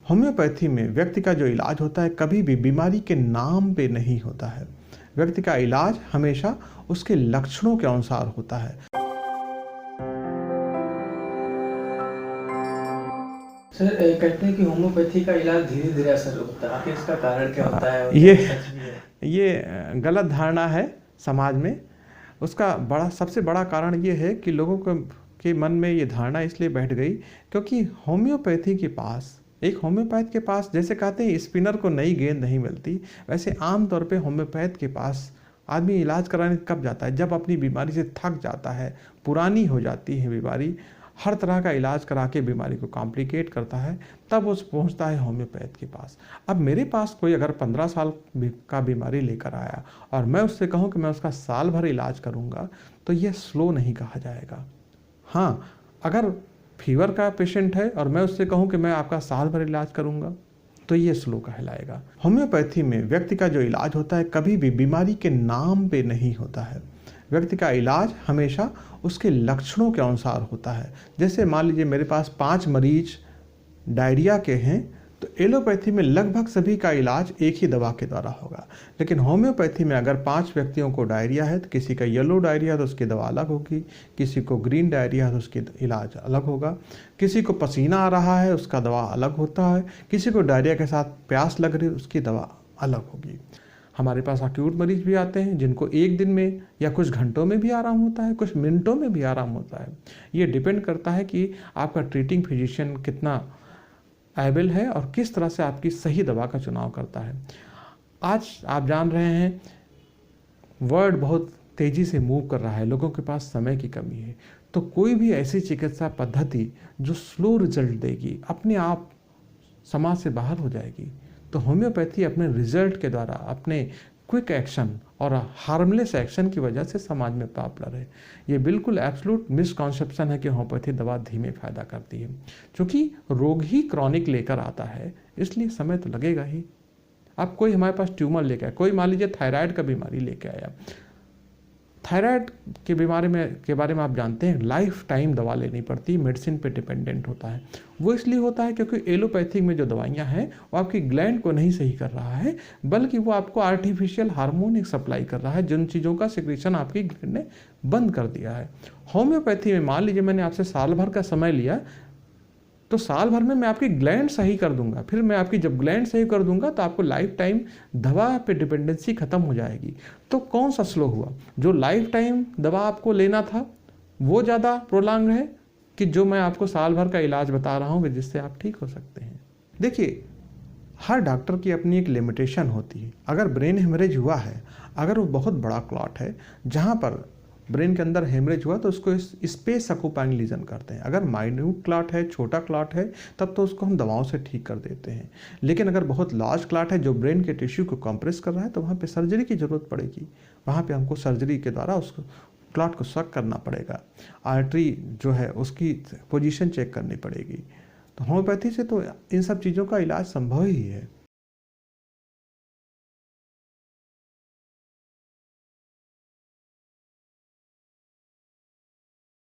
Homeopathy में व्यक्ति का जो इलाज होता है कभी भी बीमारी के नाम पे नहीं होता है। व्यक्ति का इलाज हमेशा उसके लक्षणों के अनुसार होता है। सर कहते हैं कि होम्योपैथी का इलाज धीरे धीरे असर होता है, आखिर इसका कारण क्या होता है और ये क्या सच भी है? ये गलत धारणा है समाज में। उसका सबसे बड़ा कारण ये है कि लोगों के मन में ये धारणा इसलिए बैठ गई क्योंकि होम्योपैथी के पास एक होम्योपैथ के पास, जैसे कहते हैं स्पिनर को नई गेंद नहीं मिलती, वैसे आमतौर पे होम्योपैथ के पास आदमी इलाज कराने कब जाता है? जब अपनी बीमारी से थक जाता है, पुरानी हो जाती है बीमारी, हर तरह का इलाज करा के बीमारी को कॉम्प्लिकेट करता है, तब वो पहुंचता है होम्योपैथ के पास। अब मेरे पास कोई अगर 15 साल का बीमारी लेकर आया और मैं उससे कहूं कि मैं उसका साल भर इलाज करूंगा, तो ये स्लो नहीं कहा जाएगा। हाँ, अगर फीवर का पेशेंट है और मैं उससे कहूं कि मैं आपका साल भर इलाज करूंगा, तो ये स्लो कहलाएगा। होम्योपैथी में व्यक्ति का जो इलाज होता है कभी भी बीमारी के नाम पे नहीं होता है। व्यक्ति का इलाज हमेशा उसके लक्षणों के अनुसार होता है। जैसे मान लीजिए मेरे पास 5 मरीज डायरिया के हैं, तो एलोपैथी में लगभग सभी का इलाज एक ही दवा के द्वारा होगा। लेकिन होम्योपैथी में अगर 5 व्यक्तियों को डायरिया है तो किसी का येलो डायरिया है तो उसकी दवा अलग होगी, किसी को ग्रीन डायरिया है तो उसकी इलाज अलग होगा, किसी को पसीना आ रहा है उसका दवा अलग होता है, किसी को डायरिया के साथ प्यास लग रही है उसकी दवा अलग होगी। हमारे पास अक्यूट मरीज भी आते हैं जिनको एक दिन में या कुछ घंटों में भी आराम होता है, कुछ मिनटों में भी आराम होता है। ये डिपेंड करता है कि आपका ट्रीटिंग फिजिशियन कितना एबल है और किस तरह से आपकी सही दवा का चुनाव करता है। आज आप जान रहे हैं वर्ल्ड बहुत तेज़ी से मूव कर रहा है, लोगों के पास समय की कमी है, तो कोई भी ऐसी चिकित्सा पद्धति जो स्लो रिजल्ट देगी, अपने आप समाज से बाहर हो जाएगी, तो होम्योपैथी अपने रिजल्ट के द्वारा, अपने क्विक एक्शन और हार्मलेस एक्शन की वजह से समाज में पॉपुलर है। ये बिल्कुल एब्सोल्यूट मिसकॉन्सेप्शन है कि होम्योपैथी दवा धीमे फायदा करती है। क्योंकि रोग ही क्रॉनिक लेकर आता है, इसलिए समय तो लगेगा ही। अब कोई हमारे पास ट्यूमर लेकर आया, कोई मान लीजिए थायराइड का बीमारी लेके आया, थायराइड के बारे में आप जानते हैं लाइफ टाइम दवा लेनी पड़ती है, मेडिसिन पे डिपेंडेंट होता है। वो इसलिए होता है क्योंकि एलोपैथिक में जो दवाइयाँ हैं वो आपकी ग्लैंड को नहीं सही कर रहा है, बल्कि वो आपको आर्टिफिशियल हार्मोन एक सप्लाई कर रहा है, जिन चीज़ों का सिक्रेशन आपकी ग्लैंड ने बंद कर दिया है। होम्योपैथी में मान लीजिए मैंने आपसे साल भर का समय लिया, तो साल भर में मैं आपकी ग्लैंड सही कर दूंगा, फिर मैं आपकी जब ग्लैंड सही कर दूंगा तो आपको लाइफ टाइम दवा पे डिपेंडेंसी खत्म हो जाएगी। तो कौन सा स्लो हुआ? जो लाइफ टाइम दवा आपको लेना था वो ज़्यादा प्रोलॉन्ग है कि जो मैं आपको साल भर का इलाज बता रहा हूँ जिससे आप ठीक हो सकते हैं? देखिए, हर डॉक्टर की अपनी एक लिमिटेशन होती है। अगर ब्रेन हेमरेज हुआ है, अगर वो बहुत बड़ा क्लॉट है जहाँ पर ब्रेन के अंदर हेमरेज हुआ, तो उसको स्पेस ऑक्यूपाइंग लीजन करते हैं। अगर माइन्यूट क्लॉट है, छोटा क्लॉट है, तब तो उसको हम दवाओं से ठीक कर देते हैं। लेकिन अगर बहुत लार्ज क्लॉट है जो ब्रेन के टिश्यू को कंप्रेस कर रहा है, तो वहाँ पे सर्जरी की ज़रूरत पड़ेगी। वहाँ पे हमको सर्जरी के द्वारा उसको क्लॉट को सक करना पड़ेगा, आर्टरी जो है उसकी पोजीशन चेक करनी पड़ेगी। तो होम्योपैथी से तो इन सब चीज़ों का इलाज संभव ही है।